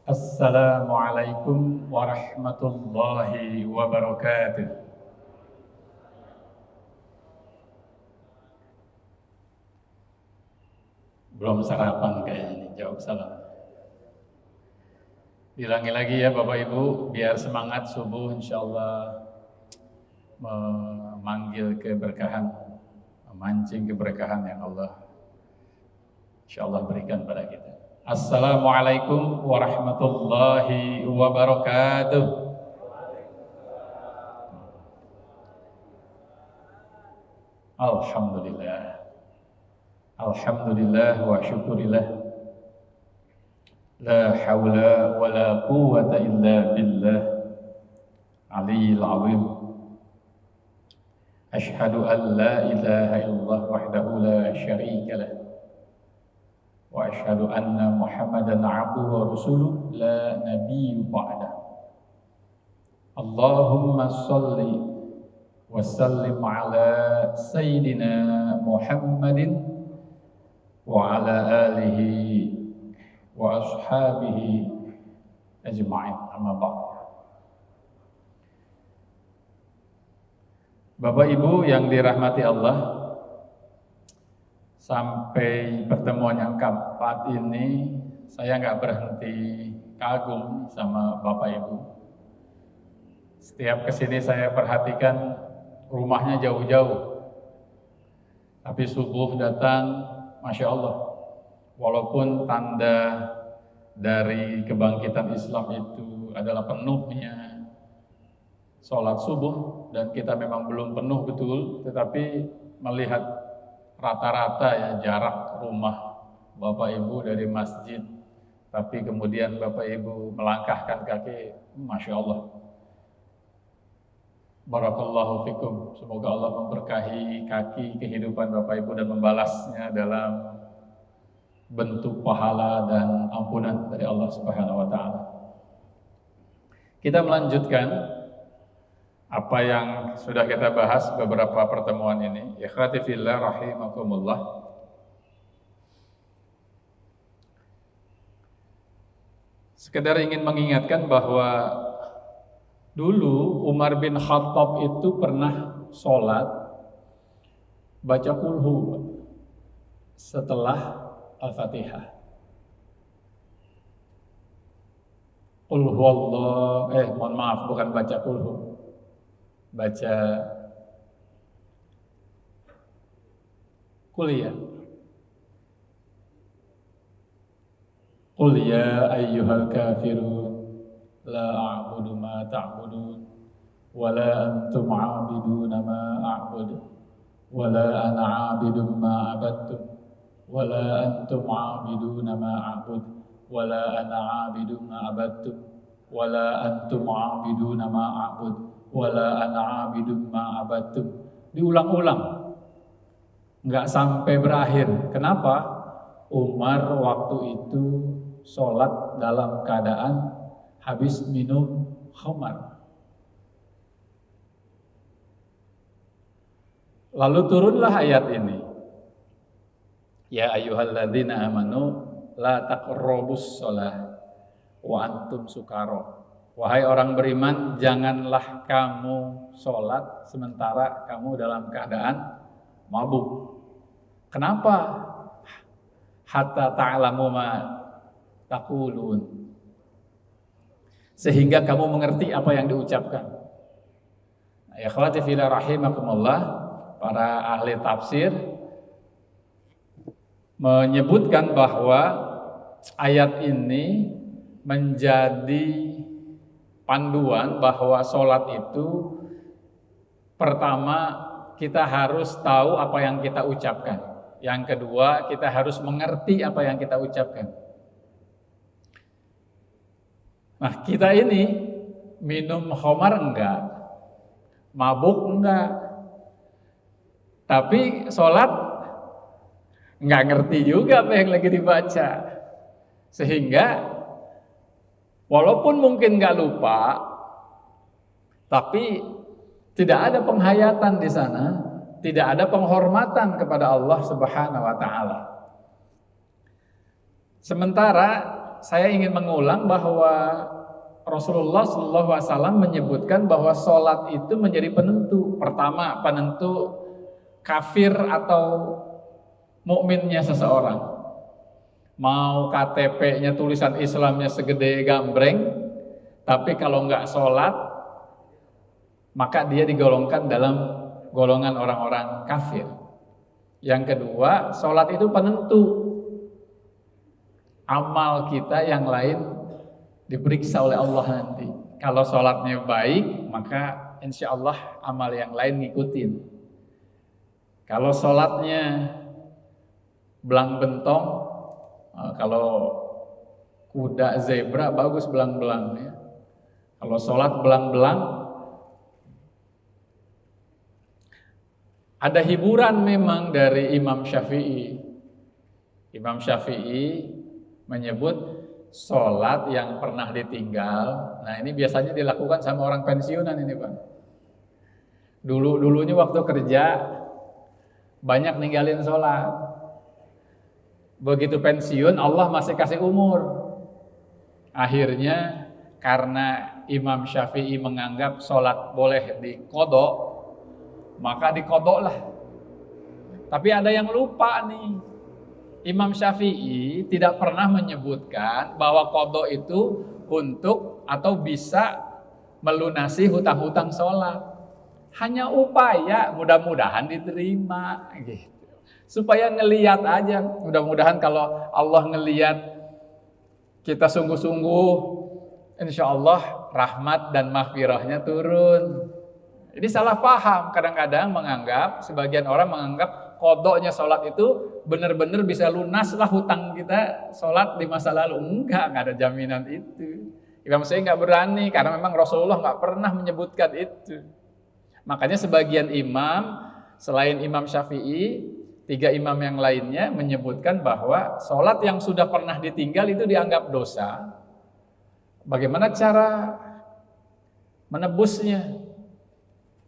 Assalamualaikum warahmatullahi wabarakatuh. Belum sarapan kayaknya ini, jawab salam. Dilangi lagi ya Bapak Ibu, biar semangat subuh insyaallah memanggil keberkahan, memancing keberkahan yang Allah insyaallah berikan pada kita. Assalamualaikum warahmatullahi wabarakatuh. Alhamdulillah. Alhamdulillah wa syukurillah. La hawla wa la quwwata illa billah aliyil azim. Ashhadu an la ilaha illallah wahdahu la syarika lah. Wa ashhadu anna Muhammadan abduhu wa rasuluh la nabiyyu ba'dah. Allahumma shalli wa sallim ala sayyidina Muhammadin wa ala alihi wa ashabihi ajma'in, amma ba'd. Bapak Ibu yang dirahmati Allah, sampai pertemuan yang keempat ini saya nggak berhenti kagum sama Bapak Ibu. Setiap kesini saya perhatikan rumahnya jauh-jauh, tapi subuh datang, Masya Allah, walaupun tanda dari kebangkitan Islam itu adalah penuhnya sholat subuh, dan kita memang belum penuh betul, tetapi melihat rata-rata ya jarak rumah Bapak Ibu dari masjid, tapi kemudian Bapak Ibu melangkahkan kaki, Masya Allah. Barakallahu fikum. Semoga Allah memberkahi kaki kehidupan Bapak Ibu dan membalasnya dalam bentuk pahala dan ampunan dari Allah Subhanahu wa taala. Kita melanjutkan apa yang sudah kita bahas beberapa pertemuan ini. Ikhwati fillah rahimakumullah. Sekedar ingin mengingatkan bahwa dulu Umar bin Khattab itu pernah sholat baca kulhu setelah Al-Fatihah. Qul huwallah, mohon maaf, bukan baca kulhu, baca kuliah. Qul ya ayyuhal kafirun la a'budu ma ta'budun wa la antum 'abiduna ma a'budu wa la ana 'abidun ma 'abadtum wa la antum 'abiduna ma a'budu wa la ana 'abidun ma 'abadtum wa la antum 'abiduna ma a'budu wa la ana 'abidun ma 'abadtum. Diulang-ulang, enggak sampai berakhir. Kenapa? Umar waktu itu sholat dalam keadaan habis minum khamar. Lalu turunlah ayat ini. Ya ayyuhalladzina amanu la taqrabus shalah wa antum sukara. Wahai orang beriman, janganlah kamu sholat sementara kamu dalam keadaan mabuk. Kenapa? Hatta ta'lamu ma taqulun. Sehingga kamu mengerti apa yang diucapkan. Ya akhwati fillah rahimakumullah, para ahli tafsir menyebutkan bahwa ayat ini menjadi panduan bahwa sholat itu pertama kita harus tahu apa yang kita ucapkan. Yang kedua, kita harus mengerti apa yang kita ucapkan. Nah, kita ini minum khamar enggak, mabuk enggak, tapi sholat enggak ngerti juga apa yang lagi dibaca. Sehingga walaupun mungkin enggak lupa, tapi tidak ada penghayatan di sana, tidak ada penghormatan kepada Allah Subhanahu wa taala. Sementara saya ingin mengulang bahwa Rasulullah SAW menyebutkan bahwa sholat itu menjadi penentu. Pertama, penentu kafir atau mukminnya seseorang. Mau KTP-nya tulisan Islamnya segede gambreng, tapi kalau nggak sholat, maka dia digolongkan dalam golongan orang-orang kafir. Yang kedua, sholat itu penentu amal kita yang lain diperiksa oleh Allah nanti. Kalau sholatnya baik, maka insya Allah amal yang lain ngikutin. Kalau sholatnya belang bentong, kalau kuda zebra bagus belang-belang ya. Kalau sholat belang-belang, ada hiburan memang dari Imam Syafi'i. Imam Syafi'i menyebut sholat yang pernah ditinggal, nah ini biasanya dilakukan sama orang pensiunan ini Pak. Dulunya waktu kerja banyak ninggalin sholat. Begitu pensiun Allah masih kasih umur. Akhirnya karena Imam Syafi'i menganggap sholat boleh dikodok, maka dikodoklah. Tapi ada yang lupa nih. Imam Syafi'i tidak pernah menyebutkan bahwa qadha itu untuk atau bisa melunasi hutang-hutang sholat. Hanya upaya mudah-mudahan diterima gitu. Supaya ngelihat aja, mudah-mudahan kalau Allah ngelihat kita sungguh-sungguh, insya Allah rahmat dan maghfirahnya turun. Jadi salah paham, kadang-kadang menganggap, sebagian orang menganggap kodoknya sholat itu benar-benar bisa lunaslah hutang kita sholat di masa lalu. Enggak ada jaminan itu. Imam Syafi'i nggak berani karena memang Rasulullah nggak pernah menyebutkan itu. Makanya sebagian imam selain Imam Syafi'i, 3 imam yang lainnya menyebutkan bahwa sholat yang sudah pernah ditinggal itu dianggap dosa. Bagaimana cara menebusnya?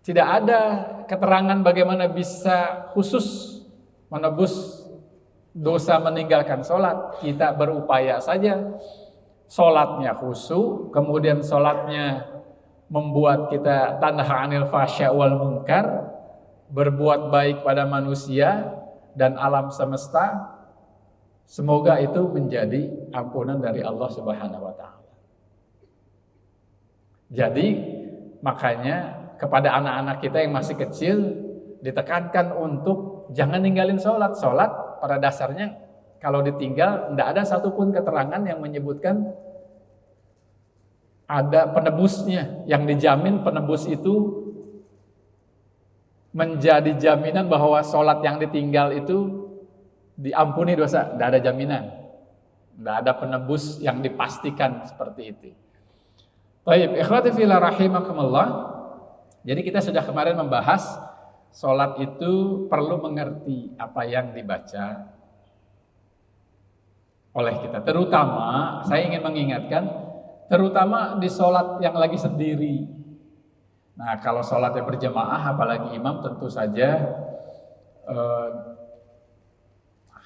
Tidak ada keterangan bagaimana bisa khusus menebus dosa meninggalkan sholat. Kita berupaya saja sholatnya khusyuk, kemudian sholatnya membuat kita tanah anil fasya wal munkar, berbuat baik pada manusia dan alam semesta. Semoga itu menjadi ampunan dari Allah Subhanahu wa taala. Jadi makanya kepada anak-anak kita yang masih kecil ditekankan untuk jangan ninggalin sholat. Sholat pada dasarnya kalau ditinggal tidak ada satupun keterangan yang menyebutkan ada penebusnya, yang dijamin penebus itu menjadi jaminan bahwa sholat yang ditinggal itu diampuni dosa. Tidak ada jaminan, tidak ada penebus yang dipastikan seperti itu. Baik, ikhwati fillah rahimakumullah. Jadi kita sudah kemarin membahas sholat itu perlu mengerti apa yang dibaca oleh kita. Terutama, saya ingin mengingatkan, terutama di sholat yang lagi sendiri. Nah, kalau sholatnya berjamaah, apalagi imam, tentu saja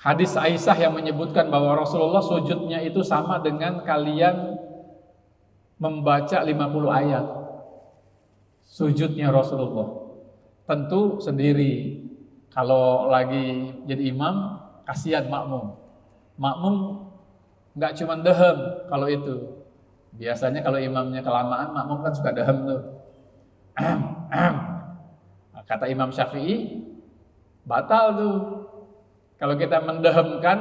hadis Aisyah yang menyebutkan bahwa Rasulullah sujudnya itu sama dengan kalian membaca 50 ayat. Sujudnya Rasulullah tentu sendiri. Kalau lagi jadi imam, kasihan makmum. Makmum nggak cuma dehem kalau itu. Biasanya kalau imamnya kelamaan, makmum kan suka dehem tuh. Kata Imam Syafi'i, batal tuh. Kalau kita mendehemkan,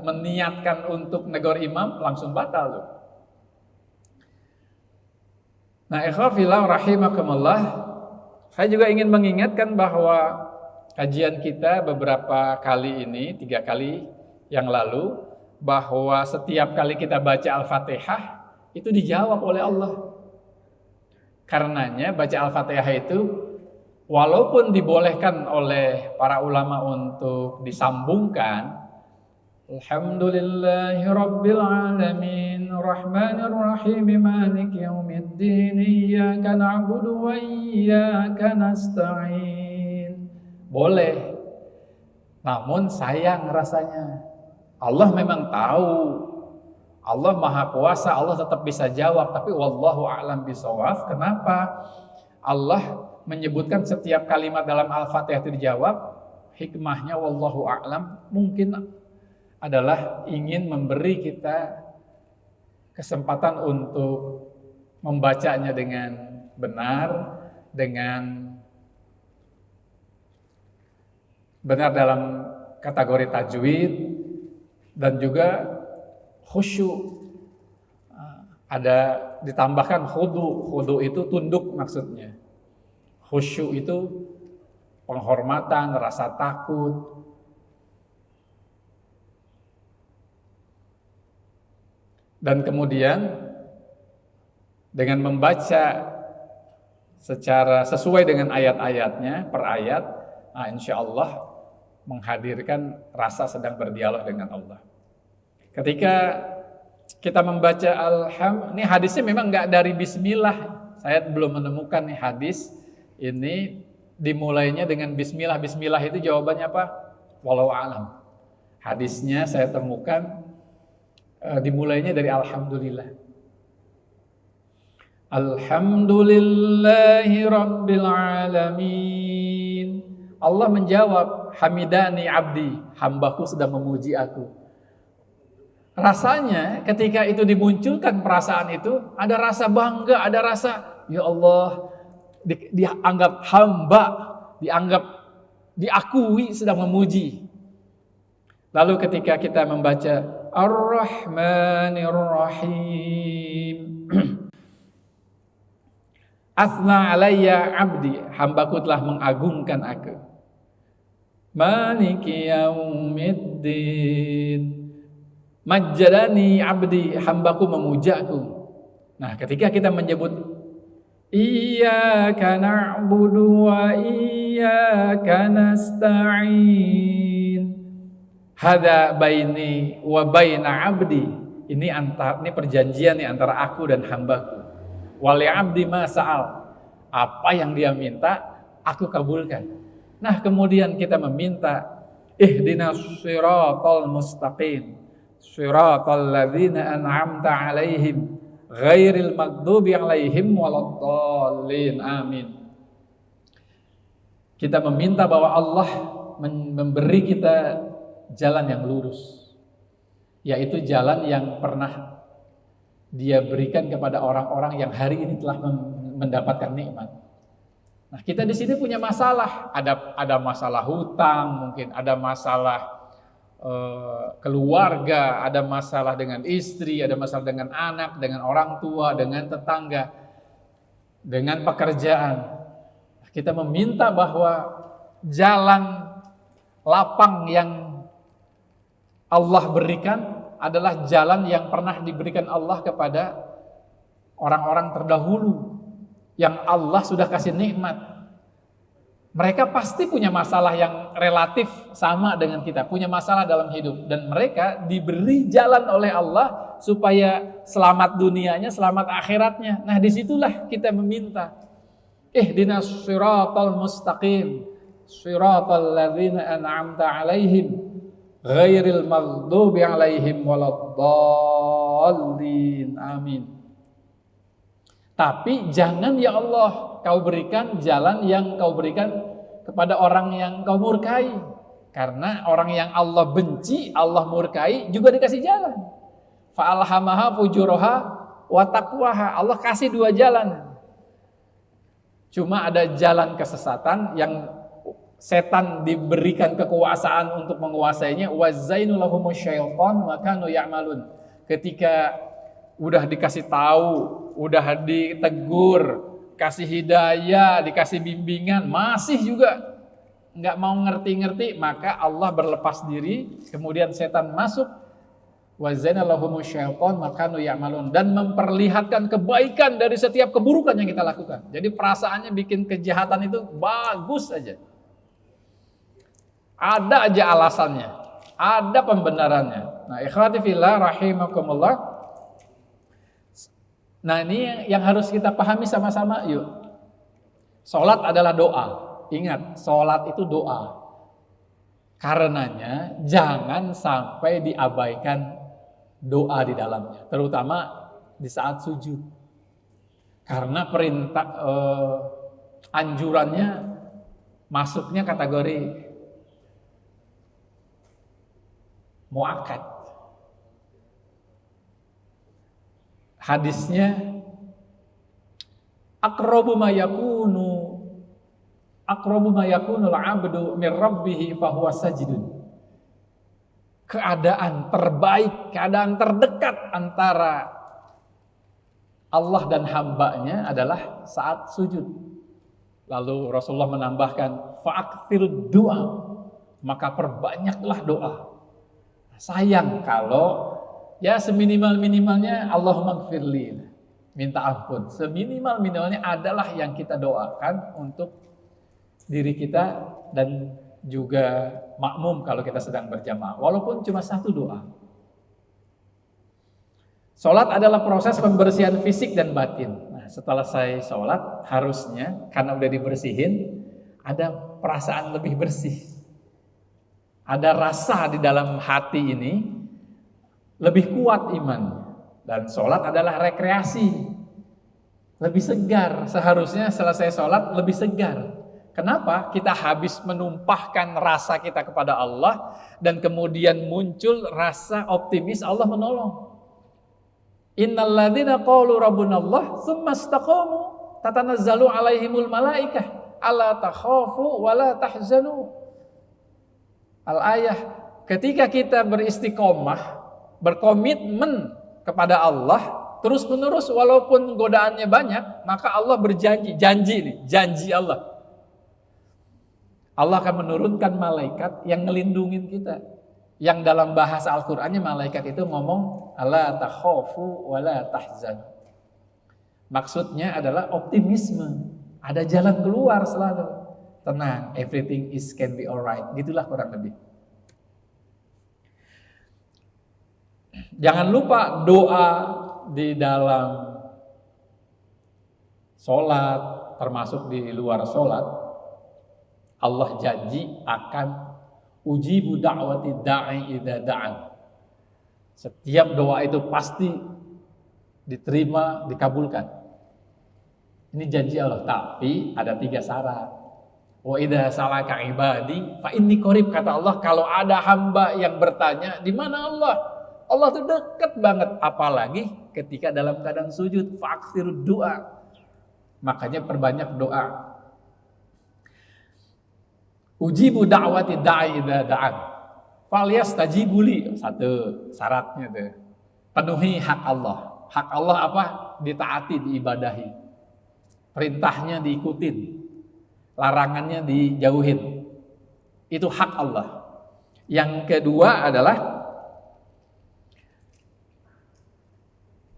meniatkan untuk negor imam, langsung batal tuh. Nah, ikhwafillah rahimakumullah, saya juga ingin mengingatkan bahwa kajian kita beberapa kali ini, 3 kali yang lalu, bahwa setiap kali kita baca Al-Fatihah itu dijawab oleh Allah. Karenanya baca Al-Fatihah itu walaupun dibolehkan oleh para ulama untuk disambungkan, Alhamdulillahi Rabbil Alamin Rahmanir Rahim Maliki Yaumiddin Iyyaka na'budu wa iyyaka nasta'in. Boleh. Namun sayang rasanya. Allah memang tahu Allah Maha Kuasa, Allah tetap bisa jawab, tapi wallahu a'lam bishawab. Kenapa Allah menyebutkan setiap kalimat dalam Al-Fatihah itu dijawab? Hikmahnya wallahu a'lam mungkin adalah ingin memberi kita kesempatan untuk membacanya dengan benar, dengan benar dalam kategori tajwid, dan juga khusyuk. Ada ditambahkan khudu. Khudu itu tunduk maksudnya. Khusyuk itu penghormatan, rasa takut. Dan kemudian dengan membaca secara sesuai dengan ayat-ayatnya per ayat, insya Allah menghadirkan rasa sedang berdialog dengan Allah. Ketika kita membaca ini hadisnya memang nggak dari Bismillah. Saya belum menemukan nih hadis ini dimulainya dengan Bismillah. Bismillah itu jawabannya apa? Wallahu a'lam. Hadisnya saya temukan dimulainya dari Alhamdulillah. Alhamdulillahi Rabbil Alamin. Allah menjawab, Hamidani abdi, hambaku sedang memuji aku. Rasanya ketika itu dimunculkan perasaan itu, ada rasa bangga, ada rasa, ya Allah, dianggap hamba, diakui sedang memuji. Lalu ketika kita membaca Ar-Rahmanir Rahim, Asna alayya abdi, hambaku telah mengagungkan aku. Maliki yaumiddin, majjadani abdi, hambaku memujaku. Nah, ketika kita menyebut iyyaka na'budu wa iyyaka nasta'in, hadza baini wa baina abdi, ini perjanjian nih antara aku dan hambaku. Wali abdi ma sa'al, apa yang dia minta aku kabulkan. Nah, kemudian kita meminta ihdinas siratal mustaqim, siratal ladzina an'amta 'alaihim ghairil maghdubi 'alaihim waladdallin. Amin. Kita meminta bahwa Allah memberi kita jalan yang lurus, yaitu jalan yang pernah Dia berikan kepada orang-orang yang hari ini telah mendapatkan nikmat. Nah, kita di sini punya masalah, ada masalah hutang, mungkin ada masalah keluarga, ada masalah dengan istri, ada masalah dengan anak, dengan orang tua, dengan tetangga, dengan pekerjaan. Kita meminta bahwa jalan lapang yang Allah berikan adalah jalan yang pernah diberikan Allah kepada orang-orang terdahulu yang Allah sudah kasih nikmat. Mereka pasti punya masalah yang relatif sama dengan kita, punya masalah dalam hidup, dan mereka diberi jalan oleh Allah supaya selamat dunianya, selamat akhiratnya. Nah, disitulah kita meminta ihdinas siratal mustaqim, siratal ladzina an'amta 'alaihim ghairil maghdubi 'alaihim waladdallin. Amin. Tapi jangan ya Allah kau berikan jalan yang kau berikan kepada orang yang kau murkai. Karena orang yang Allah benci, Allah murkai juga dikasih jalan. Fa'alhamaha fujuraha wa taqwaha. Allah kasih dua jalan. Cuma ada jalan kesesatan yang setan diberikan kekuasaan untuk menguasainya. Wazainu lahumus syaitan wa kanu ya'malun. Ketika udah dikasih tahu, udah ditegur, kasih hidayah, dikasih bimbingan, masih juga nggak mau ngerti-ngerti, maka Allah berlepas diri, kemudian setan masuk. Wazainu lahumus syaitan wa kanu ya'malun, dan memperlihatkan kebaikan dari setiap keburukan yang kita lakukan. Jadi perasaannya bikin kejahatan itu bagus aja. Ada aja alasannya, ada pembenarannya. Nah, ikhwati fillah rahimakumullah. Nah, ini yang harus kita pahami sama-sama yuk. Salat adalah doa. Ingat, salat itu doa. Karenanya jangan sampai diabaikan doa di dalamnya, terutama di saat sujud. Karena perintah anjurannya masuknya kategori muakkad. Hadisnya aqrabu ma yakunul 'abdu min rabbih fa huwa sajidun. Keadaan terbaik, keadaan terdekat antara Allah dan hambanya adalah saat sujud. Lalu Rasulullah menambahkan fa'akthirud du'a, maka perbanyaklah doa. Sayang kalau ya seminimal-minimalnya Allahumma gfirli, minta ampun. Seminimal-minimalnya adalah yang kita doakan untuk diri kita dan juga makmum kalau kita sedang berjamaah, walaupun cuma satu doa. Sholat adalah proses pembersihan fisik dan batin. Nah, setelah saya sholat, harusnya karena udah dibersihin, ada perasaan lebih bersih. Ada rasa di dalam hati ini lebih kuat iman. Dan sholat adalah rekreasi, lebih segar. Seharusnya selesai sholat lebih segar. Kenapa? Kita habis menumpahkan rasa kita kepada Allah dan kemudian muncul rasa optimis Allah menolong. Innal ladzina qalu rabbunallah tsumma istaqamu tatanazzalu alaihimul malaikah alla takhafu wa la tahzanu. Al-ayah, ketika kita beristiqomah, berkomitmen kepada Allah terus-menerus walaupun godaannya banyak, maka Allah berjanji, janji Allah. Allah akan menurunkan malaikat yang ngelindungin kita. Yang dalam bahasa Al-Qur'annya malaikat itu ngomong alla takhafu wa la tahzan. Maksudnya adalah optimisme, ada jalan keluar selalu. Tenang, everything can be alright. Gitulah kurang lebih. Jangan lupa doa di dalam sholat, termasuk di luar sholat. Allah janji akan ujibu da'wati da'i idza da'an. Setiap doa itu pasti diterima, dikabulkan. Ini janji Allah, tapi ada 3 syarat. Wa idza salaka ibadi fa inni qarib, kata Allah, kalau ada hamba yang bertanya, di mana Allah? Allah itu dekat banget, apalagi ketika dalam keadaan sujud, fa'aksirud du'a. Makanya perbanyak doa. Ujibu da'wati da'i idza da'an. Falyastajibu li. Satu syaratnya tuh. Penuhi hak Allah. Hak Allah apa? Ditaati, diibadahi. Perintahnya diikutin. Larangannya dijauhin. Itu hak Allah. Yang kedua adalah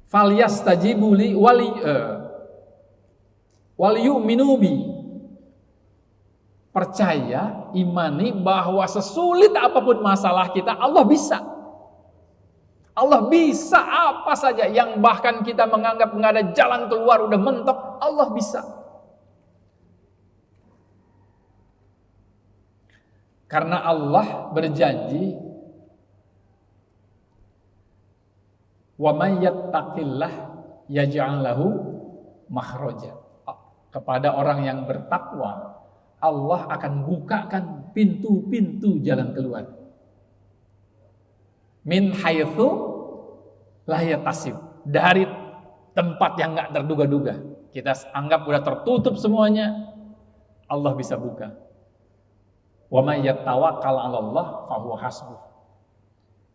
falyastajibu li waliyu'minu bi. Percaya, imani bahwa sesulit apapun masalah kita, Allah bisa. Allah bisa apa saja yang bahkan kita menganggap nggak ada jalan keluar, udah mentok, Allah bisa. Karena Allah berjanji, wa may yattaqillah yaj'al lahu makhraja. Kepada orang yang bertakwa, Allah akan bukakan pintu-pintu jalan keluar. Min haitsu la yatasib, dari tempat yang enggak terduga-duga. Kita anggap udah tertutup semuanya, Allah bisa buka. Wa may yatawakkal 'alallah fa huwa hasbuh.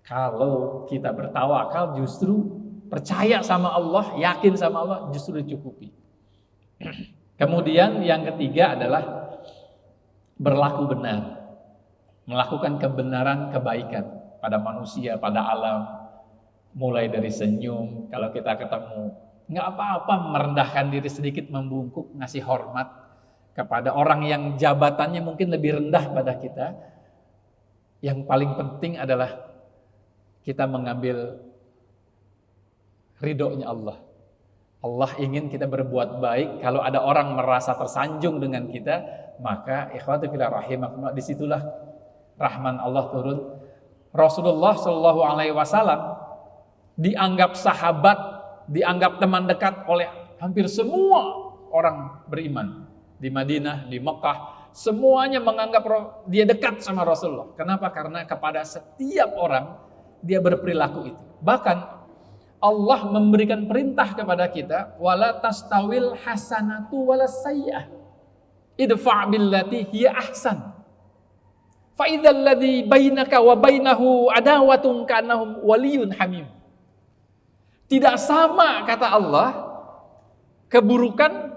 Kalau kita bertawakal, justru percaya sama Allah, yakin sama Allah, justru dicukupi. Kemudian yang ketiga adalah berlaku benar, melakukan kebenaran, kebaikan pada manusia, pada alam, mulai dari senyum kalau kita ketemu, nggak apa-apa merendahkan diri sedikit, membungkuk, ngasih hormat kepada orang yang jabatannya mungkin lebih rendah pada kita. Yang paling penting adalah kita mengambil ridhonya Allah. Allah ingin kita berbuat baik. Kalau ada orang merasa tersanjung dengan kita, maka ikhwati fillah rahimakumullah, disitulah rahman Allah turun. Rasulullah Shallallahu Alaihi Wasallam dianggap sahabat, dianggap teman dekat oleh hampir semua orang beriman di Madinah, di Mekah. Semuanya menganggap dia dekat sama Rasulullah. Kenapa? Karena kepada setiap orang dia berperilaku itu. Bahkan Allah memberikan perintah kepada kita, wala tastawil hasanatu wala sayyi'ah. Idfa' billati hiya ahsan. Fa idzal ladzi bainaka wa bainahu adawatun kanahum waliyun hamim. Tidak sama, kata Allah, keburukan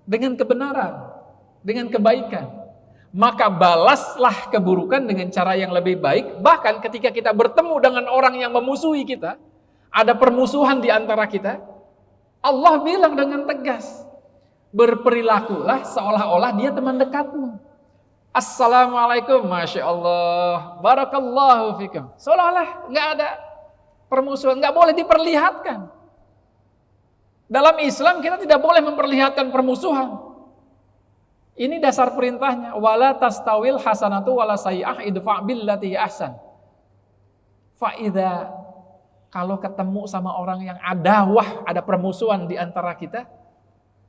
dengan kebenaran, dengan kebaikan. Maka balaslah keburukan dengan cara yang lebih baik. Bahkan ketika kita bertemu dengan orang yang memusuhi kita, ada permusuhan di antara kita, Allah bilang dengan tegas, berperilakulah seolah-olah dia teman dekatmu. Assalamualaikum, Masya Allah, Barakallahu fikum. Seolah-olah nggak ada permusuhan, nggak boleh diperlihatkan. Dalam Islam kita tidak boleh memperlihatkan permusuhan. Ini dasar perintahnya. Wala tastawil hasanatu wala sayyi'ah idfa' billati ahsan. Fa idza, kalau ketemu sama orang yang ada permusuhan di antara kita,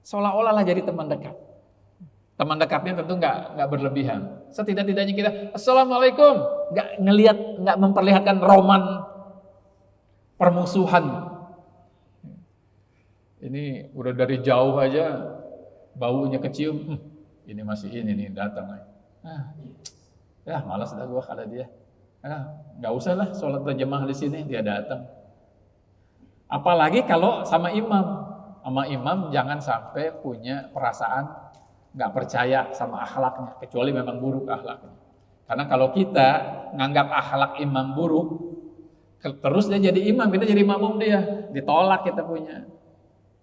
seolah-olah jadi teman dekat. Teman dekatnya tentu nggak berlebihan. Setidak-tidaknya kita Assalamualaikum, nggak memperlihatkan roman permusuhan. Ini udah dari jauh aja baunya kecium. Ini masih ini nih datang. Ya malas dah gua kalau dia. Nggak usah lah sholat berjamaah di sini, dia datang. Apalagi kalau sama imam. Sama imam jangan sampai punya perasaan nggak percaya sama akhlaknya, kecuali memang buruk akhlaknya. Karena kalau kita nganggap akhlak imam buruk, terus dia jadi imam, kita jadi makmum dia, ditolak kita punya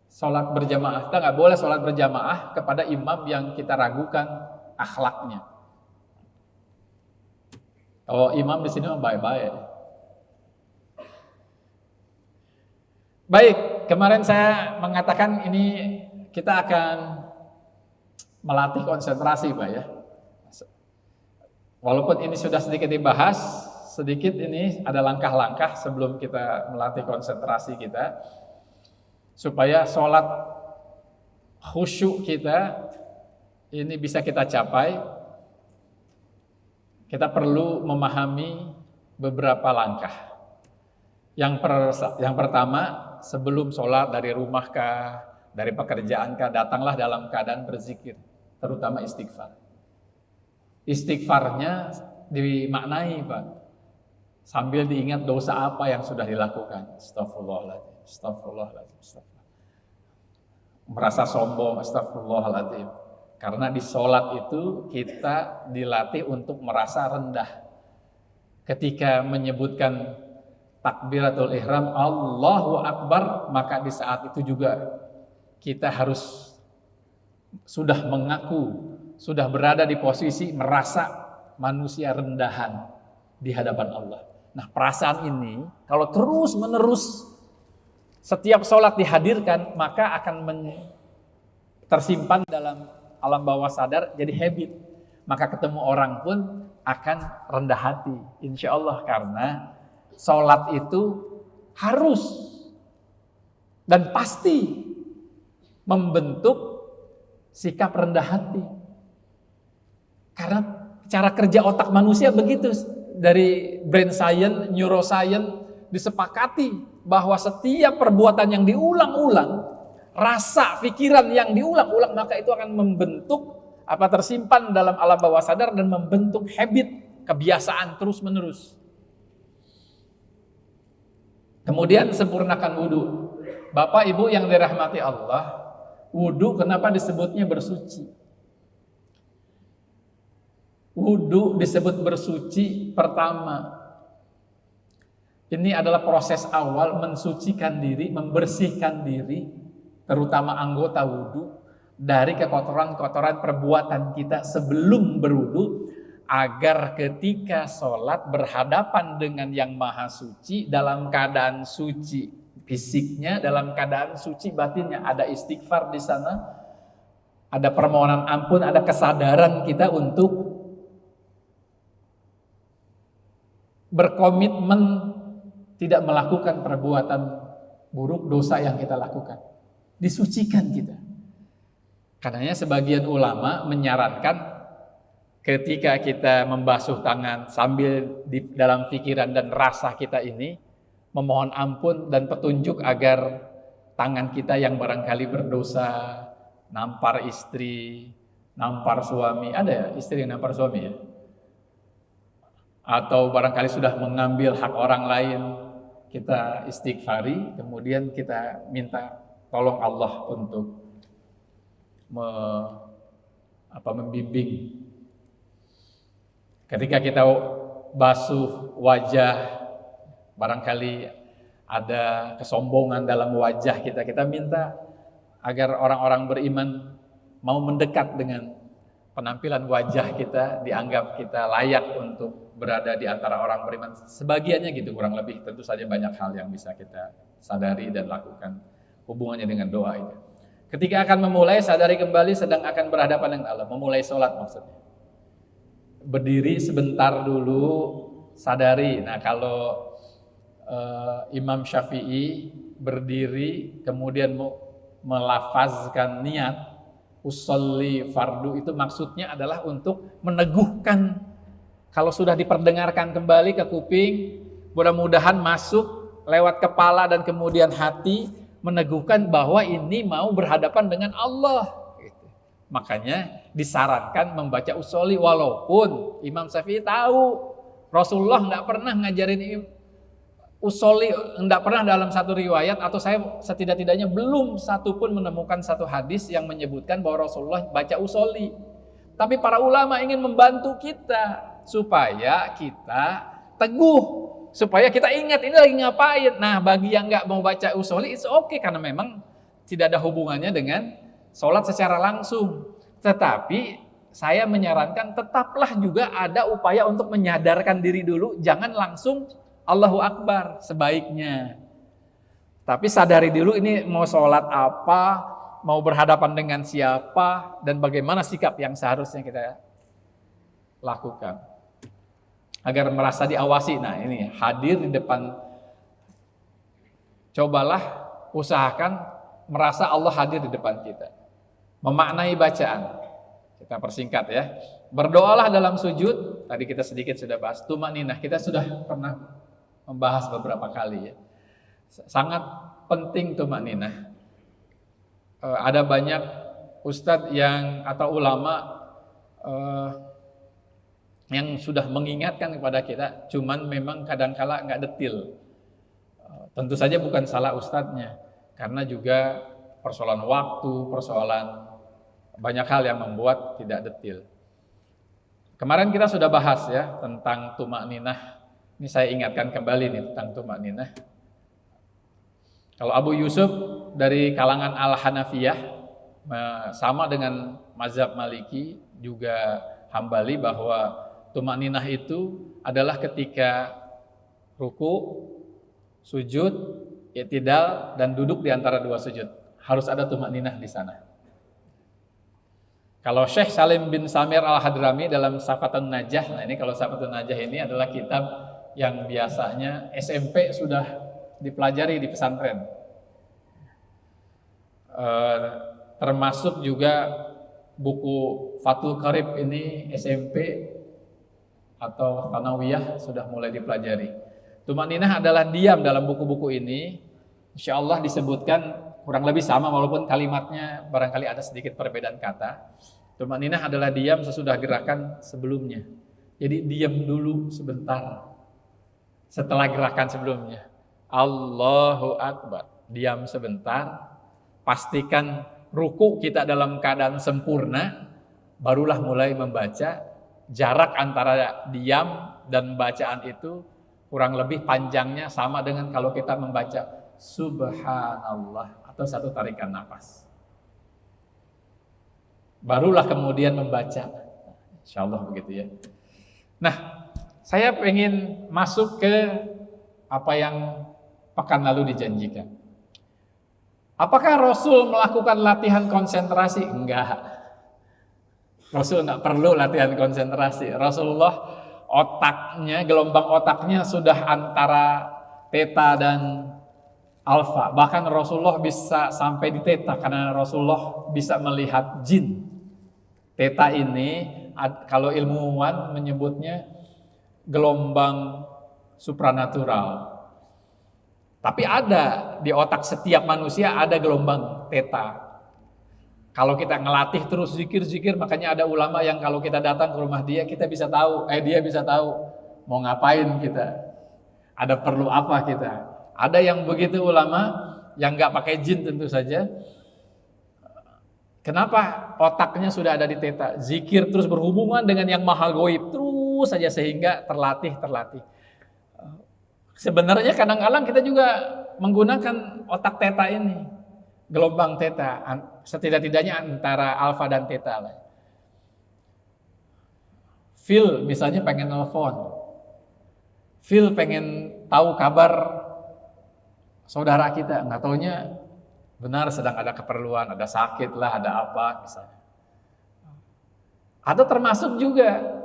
sholat berjamaah. Kita nggak boleh sholat berjamaah kepada imam yang kita ragukan akhlaknya. Kalau imam di sini baik-baik. Baik, kemarin saya mengatakan ini kita akan melatih konsentrasi, Pak ya. Walaupun ini sudah sedikit dibahas, sedikit ini ada langkah-langkah sebelum kita melatih konsentrasi kita, supaya sholat khusyuk kita ini bisa kita capai. Kita perlu memahami beberapa langkah. Yang pertama, sebelum sholat dari rumah kah, dari pekerjaan kah, datanglah dalam keadaan berzikir, terutama istighfar. Istighfarnya dimaknai, Pak, sambil diingat dosa apa yang sudah dilakukan. Astagfirullahaladzim, astagfirullahaladzim, astagfirullah. Merasa sombong, astagfirullahaladzim. Karena di sholat itu kita dilatih untuk merasa rendah. Ketika menyebutkan takbiratul ihram, Allahu Akbar, maka di saat itu juga kita harus sudah mengaku, sudah berada di posisi merasa manusia rendahan di hadapan Allah. Nah, perasaan ini kalau terus menerus setiap sholat dihadirkan, maka akan tersimpan dalam alam bawah sadar, jadi habit. Maka ketemu orang pun akan rendah hati, insya Allah, karena sholat itu harus dan pasti membentuk sikap rendah hati. Karena cara kerja otak manusia begitu. Dari brain science, neuroscience disepakati bahwa setiap perbuatan yang diulang-ulang, rasa, pikiran yang diulang-ulang, maka itu akan membentuk tersimpan dalam alam bawah sadar dan membentuk habit, kebiasaan terus-menerus. Kemudian sempurnakan wudhu. Bapak Ibu yang dirahmati Allah, wudhu kenapa disebutnya bersuci? Wudhu disebut bersuci pertama. Ini adalah proses awal mensucikan diri, membersihkan diri, terutama anggota wudhu, dari kekotoran-kotoran perbuatan kita sebelum berwudhu, agar ketika sholat berhadapan dengan yang maha suci, dalam keadaan suci fisiknya, dalam keadaan suci batinnya, ada istighfar di sana, ada permohonan ampun, ada kesadaran kita untuk berkomitmen tidak melakukan perbuatan buruk, dosa yang kita lakukan. Disucikan kita. Karenanya sebagian ulama menyarankan ketika kita membasuh tangan sambil di dalam pikiran dan rasa kita ini memohon ampun dan petunjuk agar tangan kita yang barangkali berdosa, nampar istri, nampar suami, ada ya istri yang nampar suami ya? Atau barangkali sudah mengambil hak orang lain, kita istighfari, kemudian kita minta tolong Allah untuk membimbing. Ketika kita basuh wajah, barangkali ada kesombongan dalam wajah kita, kita minta agar orang-orang beriman mau mendekat dengan penampilan wajah kita, dianggap kita layak untuk berada di antara orang beriman. Sebagiannya gitu kurang lebih, tentu saja banyak hal yang bisa kita sadari dan lakukan hubungannya dengan doa itu. Ketika akan memulai, sadari kembali sedang akan berhadapan dengan Allah, memulai sholat maksudnya. Berdiri sebentar dulu, sadari. Nah kalau Imam Syafi'i berdiri kemudian melafazkan niat usolli fardu, itu maksudnya adalah untuk meneguhkan. Kalau sudah diperdengarkan kembali ke kuping, mudah-mudahan masuk lewat kepala dan kemudian hati, meneguhkan bahwa ini mau berhadapan dengan Allah. Makanya disarankan membaca usolli, walaupun Imam Syafi'i tahu Rasulullah nggak pernah ngajarin usolli, nggak pernah dalam satu riwayat, atau saya setidak-tidaknya belum satu pun menemukan satu hadis yang menyebutkan bahwa Rasulullah baca usolli. Tapi para ulama ingin membantu kita supaya kita teguh, supaya kita ingat ini lagi ngapain. Nah bagi yang nggak mau baca usolli, it's okay, karena memang tidak ada hubungannya dengan sholat secara langsung. Tetapi saya menyarankan tetaplah juga ada upaya untuk menyadarkan diri dulu, jangan langsung Allahu Akbar sebaiknya. Tapi sadari dulu ini mau sholat apa, mau berhadapan dengan siapa, dan bagaimana sikap yang seharusnya kita lakukan agar merasa diawasi. Nah ini hadir di depan, cobalah usahakan merasa Allah hadir di depan kita. Memaknai bacaan, kita persingkat ya. Berdoalah dalam sujud, tadi kita sedikit sudah bahas. Tumaninah, kita sudah pernah membahas beberapa kali ya. Sangat penting tumaninah. Ada banyak ustadz yang atau ulama yang sudah mengingatkan kepada kita, cuman memang kadangkala nggak detil. Tentu saja bukan salah ustadznya, karena juga persoalan waktu, persoalan banyak hal yang membuat tidak detil. Kemarin kita sudah bahas ya tentang tumakninah. Ini saya ingatkan kembali nih tentang tumakninah. Kalau Abu Yusuf dari kalangan Al-Hanafiyah, sama dengan mazhab Maliki juga Hambali, bahwa tumakninah itu adalah ketika ruku, sujud, i'tidal, dan duduk di antara dua sujud. Harus ada tumakninah di sana. Kalau Syekh Salim bin Samir Al-Hadrami dalam Safatun Najah, nah ini kalau Safatun Najah ini adalah kitab yang biasanya SMP sudah dipelajari di pesantren. Termasuk juga buku Fathul Qarib ini SMP atau Thanawiyah sudah mulai dipelajari. Tumakninah adalah diam dalam buku-buku ini. Insya Allah disebutkan kurang lebih sama, walaupun kalimatnya barangkali ada sedikit perbedaan kata. Tumakninah adalah diam sesudah gerakan sebelumnya. Jadi diam dulu sebentar setelah gerakan sebelumnya. Allahu Akbar, diam sebentar, pastikan ruku kita dalam keadaan sempurna, barulah mulai membaca. Jarak antara diam dan bacaan itu kurang lebih panjangnya sama dengan kalau kita membaca Subhanallah atau satu tarikan nafas. Barulah kemudian membaca. Insya Allah begitu ya. Nah, saya ingin masuk ke apa yang pekan lalu dijanjikan. Apakah Rasul melakukan latihan konsentrasi? Enggak. Rasul enggak perlu latihan konsentrasi. Rasulullah otaknya, gelombang otaknya sudah antara Theta dan alfa. Bahkan Rasulullah bisa sampai di theta karena Rasulullah bisa melihat jin. Theta ini kalau ilmuwan menyebutnya gelombang supranatural. Tapi ada di otak setiap manusia ada gelombang theta. Kalau kita ngelatih terus zikir-zikir, makanya ada ulama yang kalau kita datang ke rumah dia, kita bisa tahu, dia bisa tahu mau ngapain kita. Ada perlu apa kita. Ada yang begitu ulama yang nggak pakai jin tentu saja. Kenapa? Otaknya sudah ada di theta. Zikir terus berhubungan dengan yang maha goib terus saja sehingga terlatih. Sebenarnya kadang-kadang kita juga menggunakan otak theta ini, gelombang theta, setidak-tidaknya antara alfa dan theta lah. Phil misalnya pengen nelfon, Phil pengen tahu kabar saudara kita, nggak taunya benar sedang ada keperluan, ada sakit lah, ada apa misalnya. Atau termasuk juga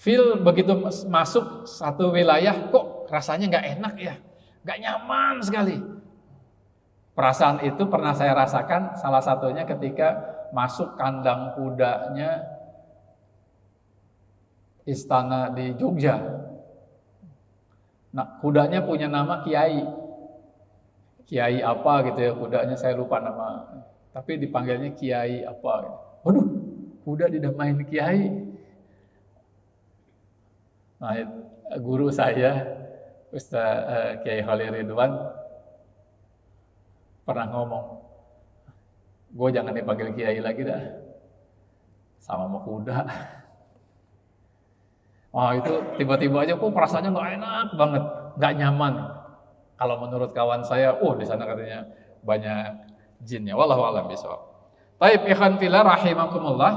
Phil begitu masuk satu wilayah, kok rasanya nggak enak ya, nggak nyaman sekali. Perasaan itu pernah saya rasakan salah satunya ketika masuk kandang kudanya istana di Jogja. Nah, kudanya punya nama Kiai. Kiai apa gitu ya, kudanya saya lupa nama. Tapi dipanggilnya Kiai apa gitu. Waduh, kuda dinamain Kiai. Nah, guru saya Ustaz Kiai Khalil Ridwan pernah ngomong, gue jangan dipanggil Kiai lagi dah, sama kuda. Oh itu tiba-tiba aja kok perasaannya nggak enak banget, nggak nyaman. Kalau menurut kawan saya, di sana katanya banyak jinnya. Wallahu a'lam bishawab. Baik, ikhwan fillah rahimakumullah.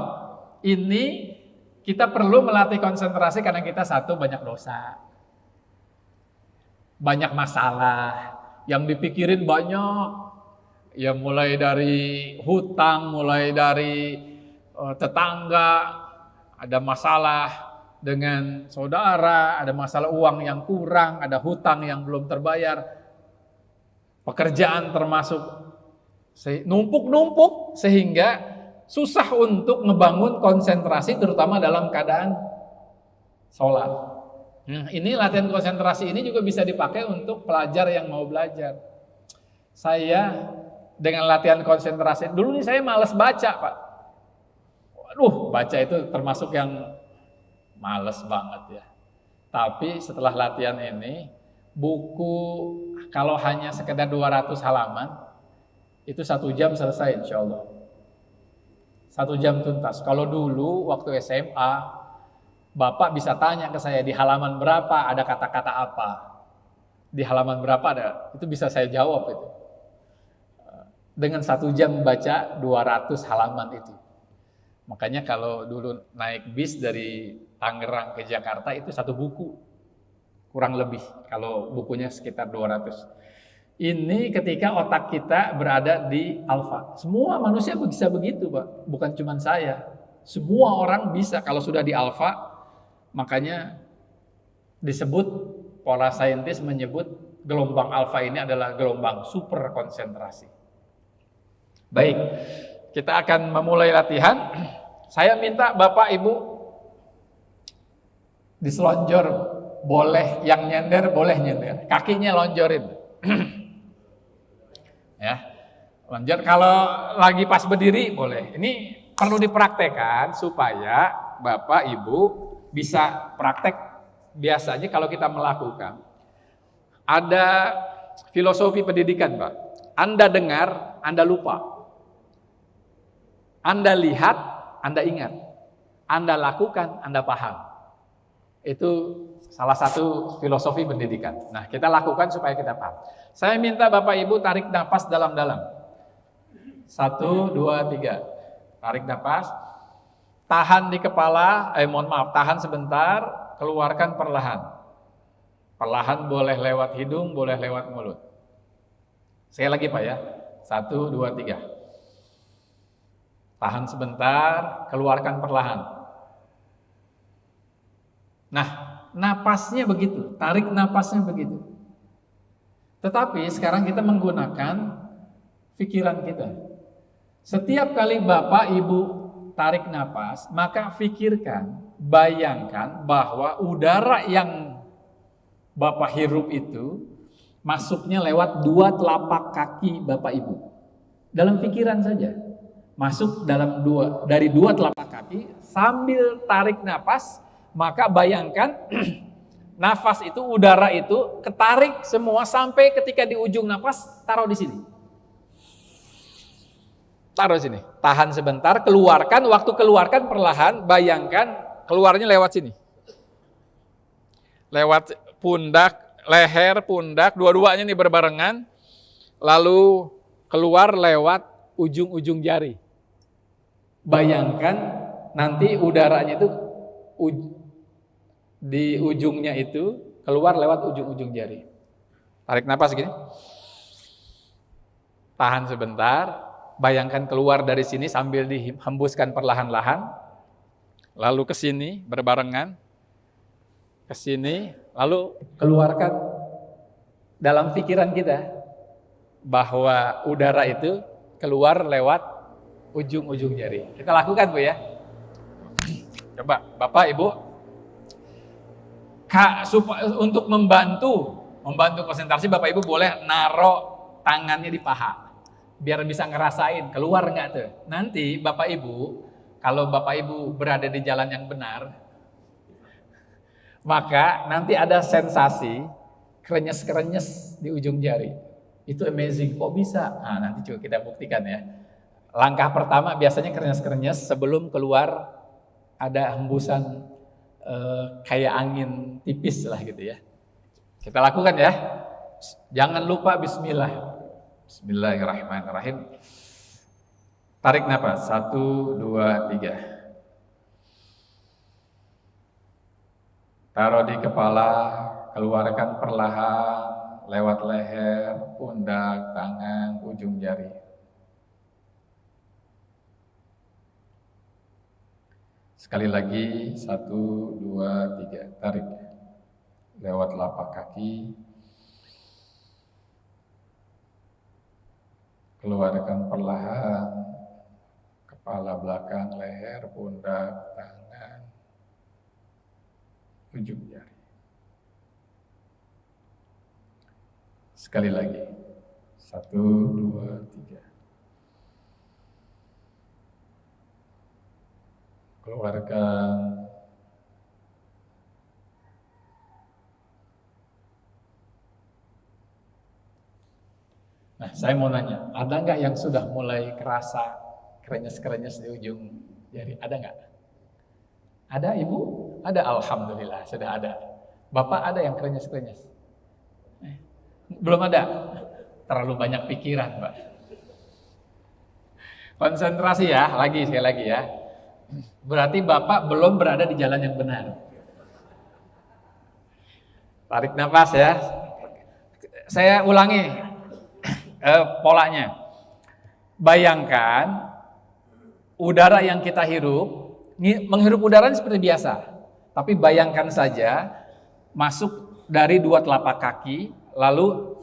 Ini kita perlu melatih konsentrasi karena kita satu banyak dosa, banyak masalah, yang dipikirin banyak, ya mulai dari hutang, mulai dari tetangga, ada masalah dengan saudara, ada masalah uang yang kurang, ada hutang yang belum terbayar, pekerjaan termasuk numpuk-numpuk sehingga susah untuk ngebangun konsentrasi terutama dalam keadaan sholat. Ini latihan konsentrasi ini juga bisa dipakai untuk pelajar yang mau belajar. Saya dengan latihan konsentrasi, dulu nih saya malas baca Pak. Waduh, baca itu termasuk yang males banget ya. Tapi setelah latihan ini, buku kalau hanya sekedar 200 halaman, itu 1 jam selesai insya Allah. 1 jam tuntas. Kalau dulu waktu SMA, Bapak bisa tanya ke saya di halaman berapa ada kata-kata apa. Di halaman berapa ada, itu bisa saya jawab itu. Dengan 1 jam baca 200 halaman itu. Makanya kalau dulu naik bis dari Tangerang ke Jakarta itu 1 buku. Kurang lebih, kalau bukunya sekitar 200. Ini ketika otak kita berada di alfa. Semua manusia bisa begitu Pak, bukan cuma saya. Semua orang bisa kalau sudah di alfa, makanya disebut, para saintis menyebut gelombang alfa ini adalah gelombang super konsentrasi. Baik, kita akan memulai latihan. Saya minta Bapak Ibu diselonjor, boleh yang nyender, boleh nyender. Kakinya lonjorin. Ya, lonjor. Kalau lagi pas berdiri boleh. Ini perlu dipraktekkan supaya Bapak Ibu bisa praktek. Biasanya kalau kita melakukan ada filosofi pendidikan Pak. Anda dengar, Anda lupa. Anda lihat, Anda ingat. Anda lakukan, Anda paham. Itu salah satu filosofi pendidikan. Nah, kita lakukan supaya kita paham. Saya minta Bapak Ibu tarik napas dalam-dalam. 1, 2, 3. Tarik napas. Tahan di kepala, tahan sebentar, keluarkan perlahan. Perlahan boleh lewat hidung, boleh lewat mulut. Sekali lagi Pak ya. 1, 2, 3. Tahan sebentar, keluarkan perlahan. Nah, napasnya begitu, tarik napasnya begitu. Tetapi sekarang kita menggunakan pikiran kita. Setiap kali Bapak Ibu tarik napas, maka pikirkan, bayangkan bahwa udara yang Bapak hirup itu masuknya lewat dua telapak kaki Bapak Ibu. Dalam pikiran saja. Masuk dari dua telapak kaki sambil tarik napas, maka bayangkan nafas itu, udara itu ketarik semua sampai ketika di ujung napas taruh di sini. Taruh sini, tahan sebentar, keluarkan, waktu keluarkan perlahan, bayangkan keluarnya lewat sini. Lewat pundak, leher, pundak, dua-duanya nih berbarengan, lalu keluar lewat ujung-ujung jari. Bayangkan nanti udaranya itu di ujungnya itu keluar lewat ujung-ujung jari. Tarik napas gini. Tahan sebentar. Bayangkan keluar dari sini sambil dihembuskan perlahan-lahan, lalu ke sini berbarengan, ke sini, lalu keluarkan dalam pikiran kita bahwa udara itu keluar lewat ujung-ujung jari. Kita lakukan Bu ya. Coba Bapak Ibu, untuk membantu konsentrasi, Bapak Ibu boleh naruh tangannya di paha. Biar bisa ngerasain keluar nggak tuh. Nanti Bapak Ibu, kalau Bapak Ibu berada di jalan yang benar, maka nanti ada sensasi krenyes-krenyes di ujung jari. Itu amazing, kok bisa? Nah, nanti coba kita buktikan ya. Langkah pertama biasanya krenyes-krenyes sebelum keluar ada hembusan kayak angin tipis lah gitu ya. Kita lakukan ya. Jangan lupa bismillah. Bismillahirrahmanirrahim. Tarik nafas. 1, 2, 3. Taruh di kepala, keluarkan perlahan lewat leher, pundak, tangan, ujung jari. Sekali lagi, 1, 2, 3. Tarik lewat telapak kaki. Keluarkan perlahan, kepala belakang, leher, pundak, tangan, ujung jari. Sekali lagi, 1, 2, 3. Keluarkan. Nah, saya mau nanya, ada nggak yang sudah mulai kerasa krenyes-krenyes di ujung jari? Ada nggak? Ada Ibu? Ada, alhamdulillah sudah ada. Bapak ada yang krenyes-krenyes? Belum ada? Terlalu banyak pikiran, Pak. Konsentrasi ya, sekali lagi ya. Berarti Bapak belum berada di jalan yang benar. Tarik nafas ya. Saya ulangi polanya. Bayangkan udara yang kita hirup, menghirup udara seperti biasa. Tapi bayangkan saja masuk dari dua telapak kaki, lalu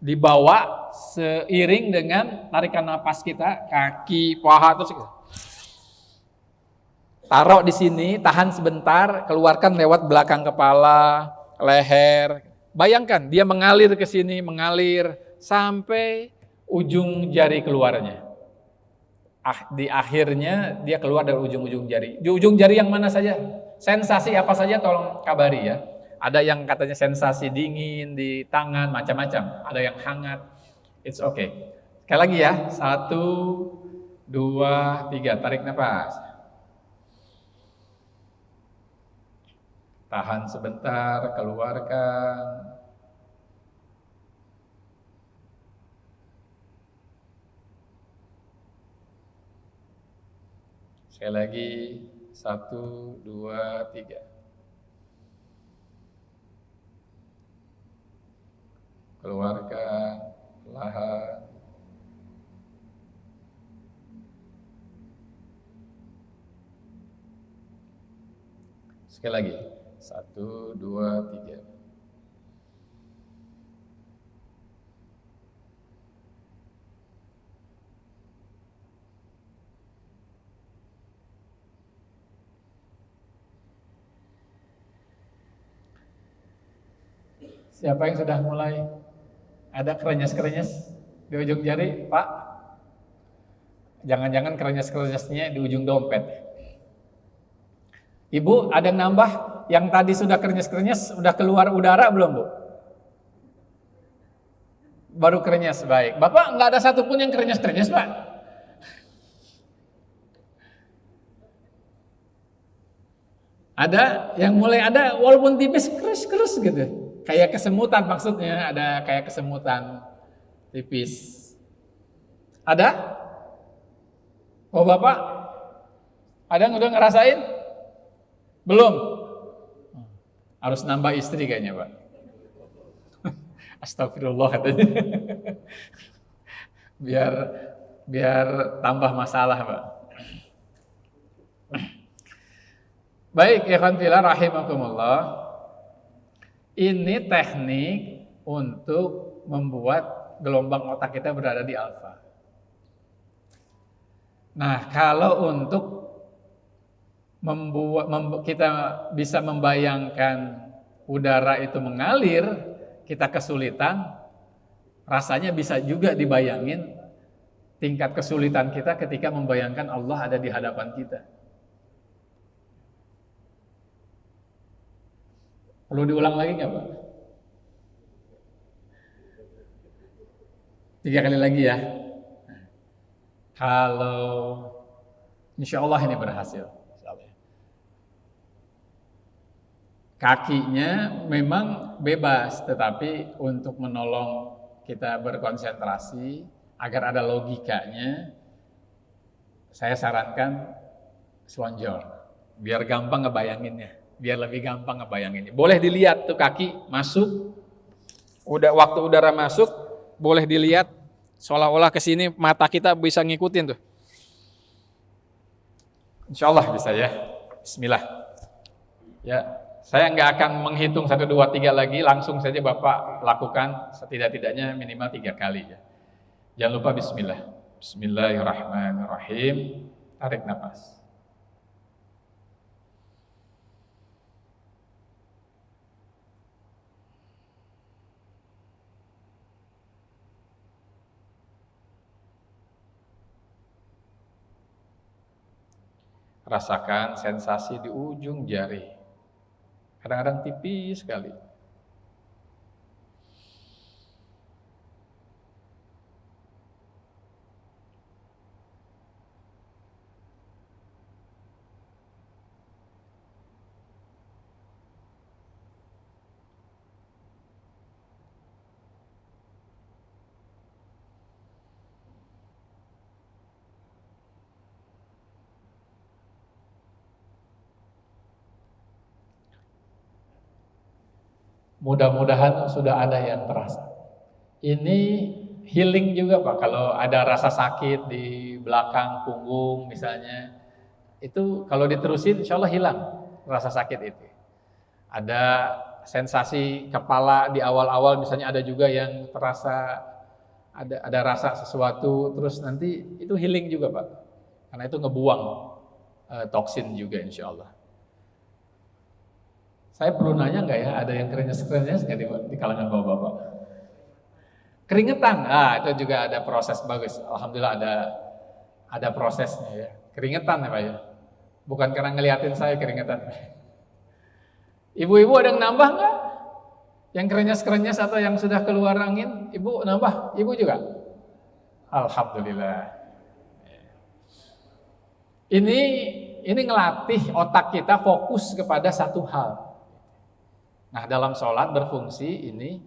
dibawa seiring dengan tarikan napas kita, kaki, paha, terus taruh di sini, tahan sebentar, keluarkan lewat belakang kepala, leher. Bayangkan dia mengalir ke sini, mengalir sampai ujung jari keluarnya. Di akhirnya dia keluar dari ujung-ujung jari. Di ujung jari yang mana saja? Sensasi apa saja tolong kabari ya. Ada yang katanya sensasi dingin di tangan, macam-macam. Ada yang hangat. It's okay. Sekali lagi ya. 1, 2, 3. Tarik nafas. Tahan sebentar, keluarkan. Sekali lagi, 1, 2, 3. Keluarkan, perlahan. Sekali lagi, 1, 2, 3. Siapa yang sudah mulai? Ada kerenyes-kerenyes di ujung jari, Pak? Jangan-jangan kerenyes-kerenyesnya di ujung dompet. Ibu, ada yang nambah? Yang tadi sudah kerenyes-kerenyes, sudah keluar udara belum, Bu? Baru kerenyes, baik. Bapak nggak ada satupun yang kerenyes-kerenyes, Pak? Ada yang mulai ada, walaupun tipis, keres-keres gitu. Kayak kesemutan maksudnya, ada kayak kesemutan tipis. Ada? Oh Bapak, ada yang udah ngerasain? Belum? Harus nambah istri kayaknya Pak. Astagfirullah katanya. biar tambah masalah Pak. Baik, ikhwan fillah rahimakumullah. Ini teknik untuk membuat gelombang otak kita berada di alfa. Nah, kalau untuk kita bisa membayangkan udara itu mengalir, kita kesulitan, rasanya bisa juga dibayangin tingkat kesulitan kita ketika membayangkan Allah ada di hadapan kita. Perlu diulang lagi nggak Pak? 3 kali lagi ya. Kalau insya Allah ini berhasil. Kakinya memang bebas, tetapi untuk menolong kita berkonsentrasi agar ada logikanya, saya sarankan selonjor, biar gampang ngebayanginnya. Biar lebih gampang ngebayanginnya. Boleh dilihat tuh kaki masuk, waktu udara masuk, boleh dilihat seolah-olah ke sini mata kita bisa ngikutin tuh. Insya Allah bisa ya. Bismillah. Ya, saya nggak akan menghitung 1, 2, 3 lagi, langsung saja Bapak lakukan setidak-tidaknya minimal 3 kali ya. Jangan lupa Bismillah. Bismillahirrahmanirrahim. Tarik nafas. Rasakan sensasi di ujung jari. Kadang-kadang tipis sekali. Mudah-mudahan sudah ada yang terasa. Ini healing juga Pak, kalau ada rasa sakit di belakang punggung misalnya, itu kalau diterusin insya Allah hilang rasa sakit itu. Ada sensasi kepala di awal-awal misalnya, ada juga yang terasa ada rasa sesuatu, terus nanti itu healing juga Pak, karena itu ngebuang toksin juga insya Allah. Saya perlu nanya nggak ya, ada yang kerenyes-kerenyes nggak di kalangan bapak-bapak? Keringetan, itu juga ada proses bagus. Alhamdulillah ada prosesnya ya. Keringetan ya Pak ya, bukan karena ngeliatin saya keringetan. Ibu-ibu ada yang nambah nggak? Yang kerenyes-kerenyes atau yang sudah keluar angin? Ibu nambah? Ibu juga? Alhamdulillah. Ini ngelatih otak kita fokus kepada satu hal. Nah, dalam sholat berfungsi ini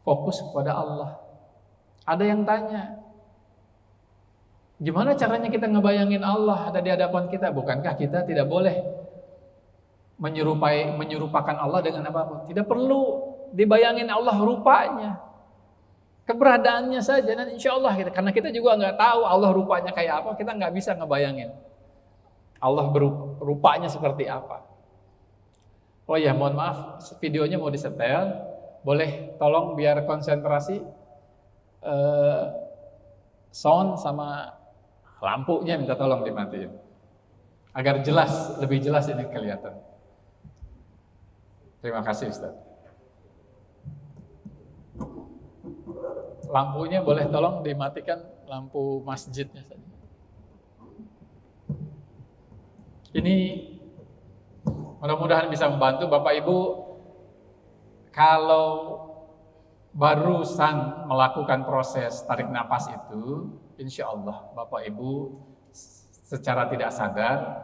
fokus kepada Allah. Ada yang tanya, gimana caranya kita ngebayangin Allah ada di hadapan kita? Bukankah kita tidak boleh menyerupakan Allah dengan apapun? Tidak perlu dibayangin Allah rupanya, keberadaannya saja. Dan insya Allah karena kita juga nggak tahu Allah rupanya kayak apa, kita nggak bisa ngebayangin Allah rupanya seperti apa. Oh ya, mohon maaf, videonya mau disetel. Boleh tolong biar konsentrasi sound sama lampunya minta tolong dimatiin. Agar jelas, lebih jelas ini kelihatan. Terima kasih Ustaz. Lampunya boleh tolong dimatikan, lampu masjidnya saja. Ini mudah-mudahan bisa membantu Bapak Ibu. Kalau barusan melakukan proses tarik napas itu, insya Allah Bapak Ibu secara tidak sadar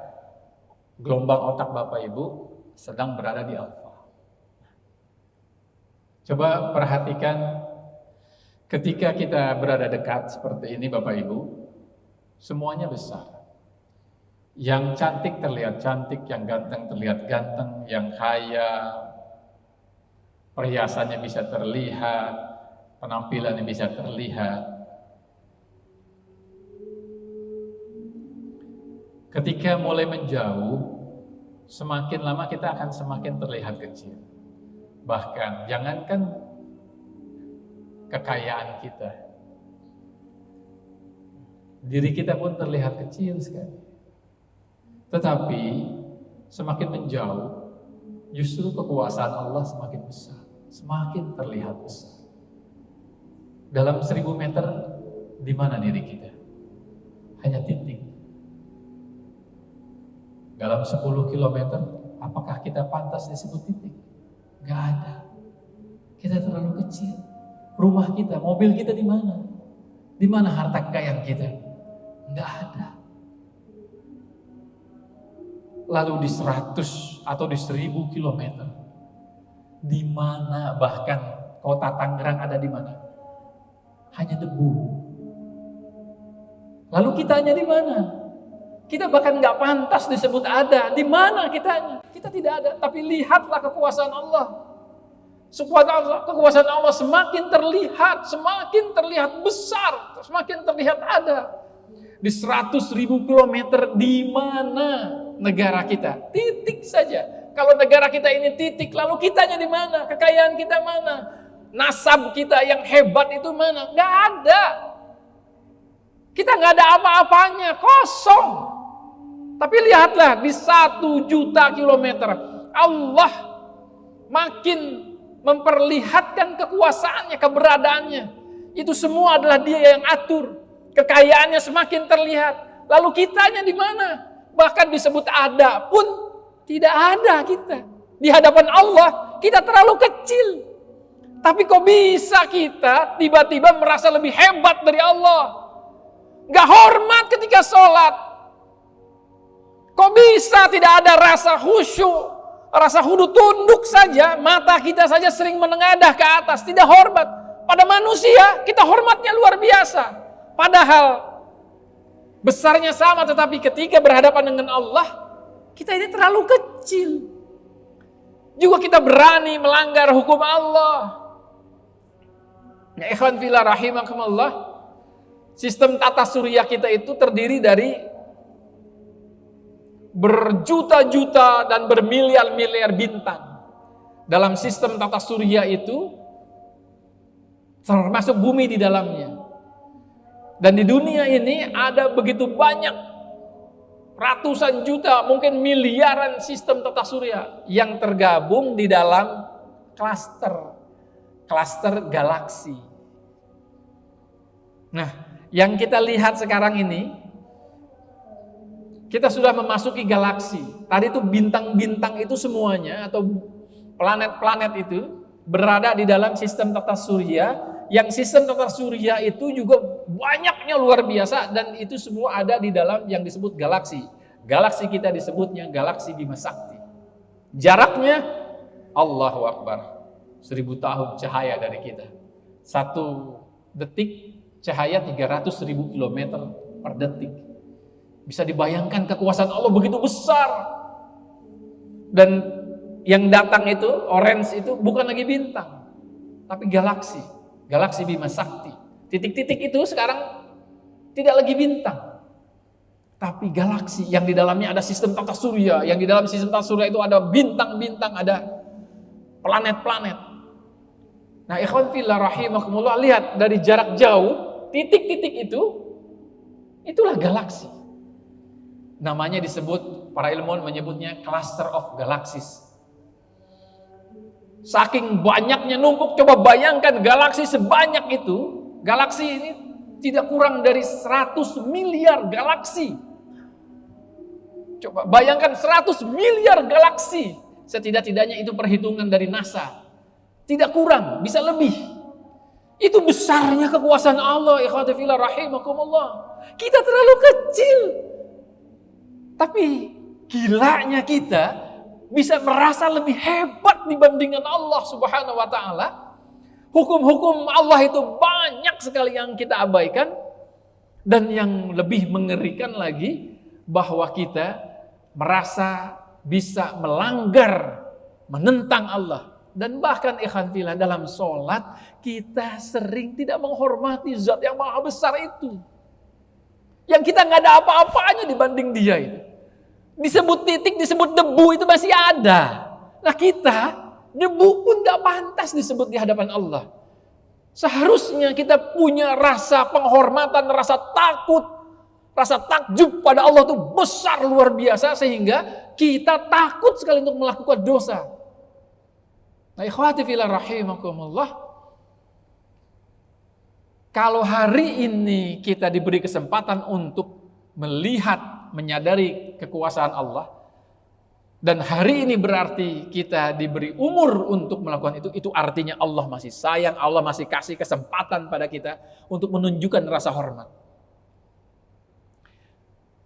gelombang otak Bapak Ibu sedang berada di alfa. Coba perhatikan ketika kita berada dekat seperti ini Bapak Ibu, semuanya besar. Yang cantik terlihat cantik, yang ganteng terlihat ganteng, yang kaya perhiasannya bisa terlihat, penampilannya bisa terlihat. Ketika mulai menjauh, semakin lama kita akan semakin terlihat kecil. Bahkan jangankan kekayaan kita, diri kita pun terlihat kecil sekali. Tetapi semakin menjauh, justru kekuasaan Allah semakin besar, semakin terlihat besar. Dalam 1000 meter, di mana diri kita? Hanya titik. Dalam 10 kilometer, apakah kita pantas disebut titik? Gak ada. Kita terlalu kecil. Rumah kita, mobil kita di mana? Di mana harta kekayaan kita? Gak ada. Lalu di 100 atau di 1000 kilometer, di mana bahkan kota Tangerang ada di mana? Hanya debu. Lalu kitanya di mana? Kita bahkan nggak pantas disebut ada. Di mana kitanya? Kita tidak ada. Tapi lihatlah kekuasaan Allah. Subhanallah, kekuasaan Allah semakin terlihat besar, semakin terlihat ada. Di 100.000 kilometer di mana negara kita? Titik saja. Kalau negara kita ini titik, lalu kitanya di mana? Kekayaan kita mana? Nasab kita yang hebat itu mana? Nggak ada. Kita nggak ada apa-apanya, kosong. Tapi lihatlah di 1 juta kilometer, Allah makin memperlihatkan kekuasaannya, keberadaannya. Itu semua adalah Dia yang atur. Kekayaannya semakin terlihat. Lalu kitanya di mana? Bahkan disebut ada pun tidak ada kita. Di hadapan Allah kita terlalu kecil. Tapi kok bisa kita tiba-tiba merasa lebih hebat dari Allah? Gak hormat ketika sholat. Kok bisa tidak ada rasa khusyuk, rasa hudu tunduk saja, mata kita saja sering menengadah ke atas, tidak hormat. Pada manusia kita hormatnya luar biasa. Padahal besarnya sama, tetapi ketika berhadapan dengan Allah, kita ini terlalu kecil. Juga kita berani melanggar hukum Allah. Ya ikhwan fillah rahimakumullah, sistem tata surya kita itu terdiri dari berjuta-juta dan bermiliar-miliar bintang. Dalam sistem tata surya itu termasuk bumi di dalamnya. Dan di dunia ini ada begitu banyak, ratusan juta, mungkin miliaran sistem tata surya yang tergabung di dalam klaster galaksi. Nah, yang kita lihat sekarang ini, kita sudah memasuki galaksi. Tadi itu bintang-bintang itu semuanya atau planet-planet itu berada di dalam sistem tata surya. Yang sistem tata surya itu juga banyaknya luar biasa, dan itu semua ada di dalam yang disebut galaksi. Galaksi kita disebutnya galaksi Bima Sakti. Jaraknya Allahu Akbar, 1000 tahun cahaya dari kita. 1 detik cahaya 300.000 kilometer per detik. Bisa dibayangkan kekuasaan Allah begitu besar. Dan yang datang itu, orange itu bukan lagi bintang, tapi galaksi. Galaksi Bima Sakti. Titik-titik itu sekarang tidak lagi bintang, tapi galaksi yang di dalamnya ada sistem tata surya, yang di dalam sistem tata surya itu ada bintang-bintang, ada planet-planet. Nah, ikhwan fillah rahimakumullah, lihat dari jarak jauh, titik-titik itu, itulah galaksi. Namanya disebut, para ilmuwan menyebutnya cluster of galaxies. Saking banyaknya numpuk, coba bayangkan galaksi sebanyak itu. Galaksi ini tidak kurang dari 100 miliar galaksi. Coba bayangkan 100 miliar galaksi. Setidak-tidaknya itu perhitungan dari NASA. Tidak kurang, bisa lebih. Itu besarnya kekuasaan Allah, ikhwati fillah rahimakumullah. Kita terlalu kecil. Tapi gilanya kita bisa merasa lebih hebat dibandingkan Allah Subhanahu wa taala. Hukum-hukum Allah itu banyak sekali yang kita abaikan, dan yang lebih mengerikan lagi bahwa kita merasa bisa melanggar, menentang Allah. Dan bahkan ikhwan fillah, dalam sholat kita sering tidak menghormati zat yang maha besar itu, yang kita nggak ada apa-apanya dibanding dia itu. Disebut titik, disebut debu itu masih ada. Nah kita, debu pun gak pantas disebut di hadapan Allah. Seharusnya kita punya rasa penghormatan, rasa takut, rasa takjub pada Allah itu besar luar biasa, sehingga kita takut sekali untuk melakukan dosa. Nah, ikhwati fillah rahimakumullah, kalau hari ini kita diberi kesempatan untuk melihat, menyadari kekuasaan Allah, dan hari ini berarti kita diberi umur untuk melakukan itu artinya Allah masih sayang, Allah masih kasih kesempatan pada kita untuk menunjukkan rasa hormat.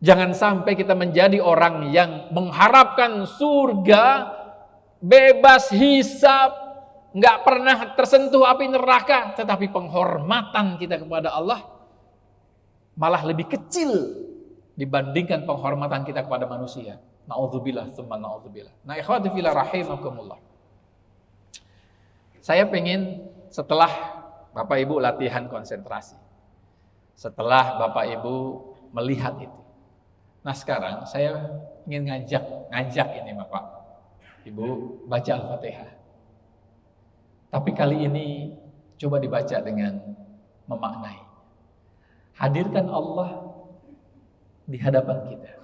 Jangan sampai kita menjadi orang yang mengharapkan surga, bebas hisab, nggak pernah tersentuh api neraka, tetapi penghormatan kita kepada Allah malah lebih kecil dibandingkan penghormatan kita kepada manusia. Na'udzubillah, tsumma na'udzubillah. Nah, ikhwati fillah rahimakumullah. Saya pengen setelah Bapak Ibu latihan konsentrasi, setelah Bapak Ibu melihat itu, nah sekarang saya ingin ngajak ini Bapak Ibu baca Al-Fatihah. Tapi kali ini coba dibaca dengan memaknai. Hadirkan Allah di hadapan kita.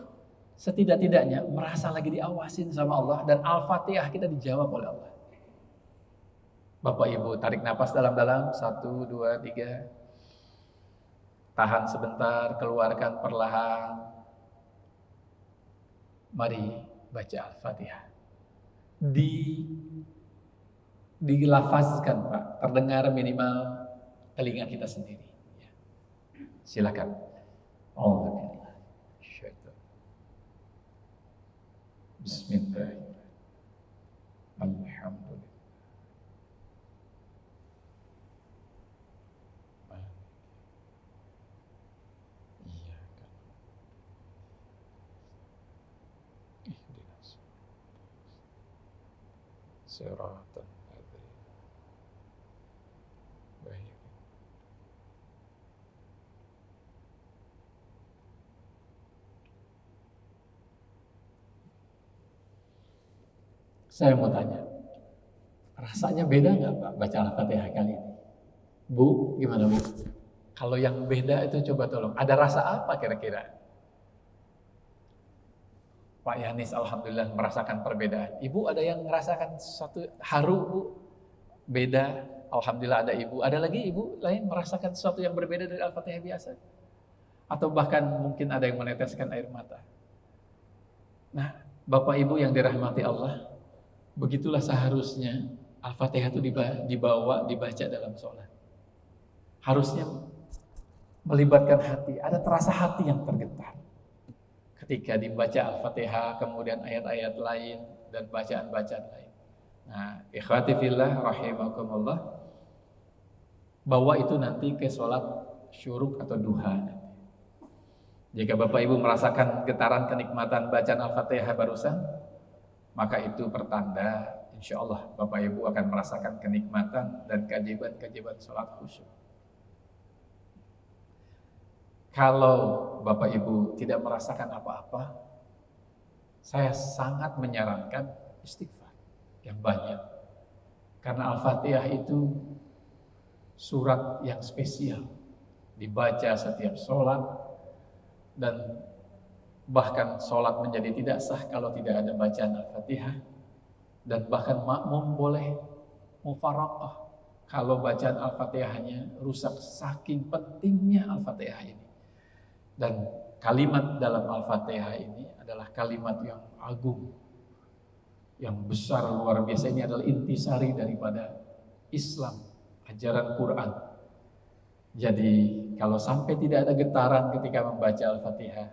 Setidak-tidaknya merasa lagi diawasin sama Allah, dan Al-Fatihah kita dijawab oleh Allah. Bapak Ibu tarik nafas dalam-dalam, 1, 2, 3. Tahan sebentar, keluarkan perlahan. Mari baca Al-Fatihah. Dilafazkan Pak, terdengar minimal telinga kita sendiri. Silakan. Alhamdulillah. Bismillahirrahmanirrahim. Alhamdulillah. Iyyaka ihdinas siratal ladzina baik. Saya mau tanya, rasanya beda nggak Pak baca Al-Fatihah kali ini? Bu, gimana Bu? Kalau yang beda itu coba tolong, ada rasa apa kira-kira? Pak Yanis alhamdulillah merasakan perbedaan. Ibu ada yang merasakan sesuatu haru Bu? Beda, alhamdulillah ada Ibu. Ada lagi Ibu lain merasakan sesuatu yang berbeda dari Al-Fatihah biasa? Atau bahkan mungkin ada yang meneteskan air mata. Nah, Bapak Ibu yang dirahmati Allah, begitulah seharusnya Al-Fatihah itu dibaca dalam sholat. Harusnya melibatkan hati, ada terasa hati yang tergetar ketika dibaca Al-Fatihah, kemudian ayat-ayat lain dan bacaan-bacaan lain. Nah, ikhwati fillah rahimakumullah, bawa itu nanti ke sholat syuruk atau duha. Jika Bapak Ibu merasakan getaran kenikmatan bacaan Al-Fatihah barusan, maka itu pertanda insya Allah Bapak Ibu akan merasakan kenikmatan dan keajaiban-keajaiban sholat khusyuk. Kalau Bapak Ibu tidak merasakan apa-apa, saya sangat menyarankan istighfar yang banyak. Karena Al-Fatihah itu surat yang spesial, dibaca setiap sholat, dan bahkan sholat menjadi tidak sah kalau tidak ada bacaan Al-Fatihah, dan bahkan makmum boleh mufaraqah kalau bacaan Al-Fatihahnya rusak, saking pentingnya Al-Fatihah ini. Dan kalimat dalam Al-Fatihah ini adalah kalimat yang agung, yang besar, luar biasa. Ini adalah intisari daripada Islam, ajaran Quran. Jadi kalau sampai tidak ada getaran ketika membaca Al-Fatihah,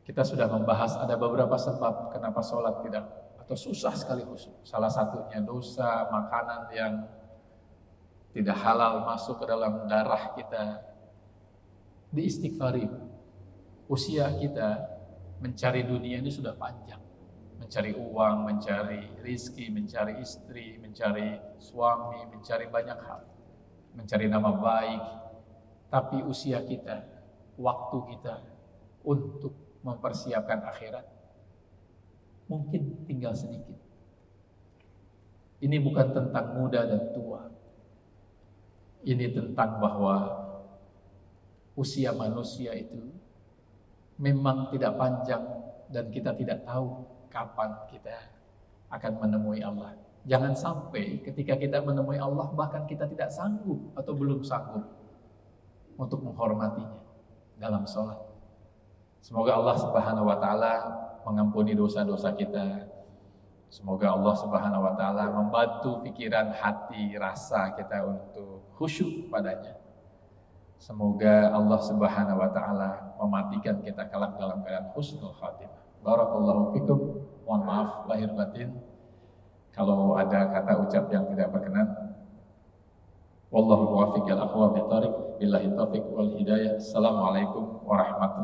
kita sudah membahas ada beberapa sebab kenapa sholat tidak atau susah sekali khusyuk. Salah satunya dosa, makanan yang tidak halal masuk ke dalam darah kita, diistighfari. Usia kita mencari dunia ini sudah panjang, mencari uang, mencari rizki, mencari istri, mencari suami, mencari banyak hal, mencari nama baik. Tapi usia kita, waktu kita untuk mempersiapkan akhirat mungkin tinggal sedikit. Ini bukan tentang muda dan tua. Ini tentang bahwa usia manusia itu memang tidak panjang dan kita tidak tahu kapan kita akan menemui Allah. Jangan sampai ketika kita menemui Allah bahkan kita tidak sanggup atau belum sanggup untuk menghormatinya dalam sholat. Semoga Allah Subhanahu wa taala mengampuni dosa-dosa kita. Semoga Allah Subhanahu wa taala membantu pikiran, hati, rasa kita untuk khusyuk padanya. Semoga Allah Subhanahu wa taala mematikan kita kelak dalam keadaan husnul khatimah. Barakallahu fikum. Mohon maaf lahir batin kalau ada kata ucap yang tidak berkenan. Wallahu muwaffiq ila aqwamit thoriq. Billahi taufiq wal hidayah. Assalamualaikum warahmatullahi wabarakatuh.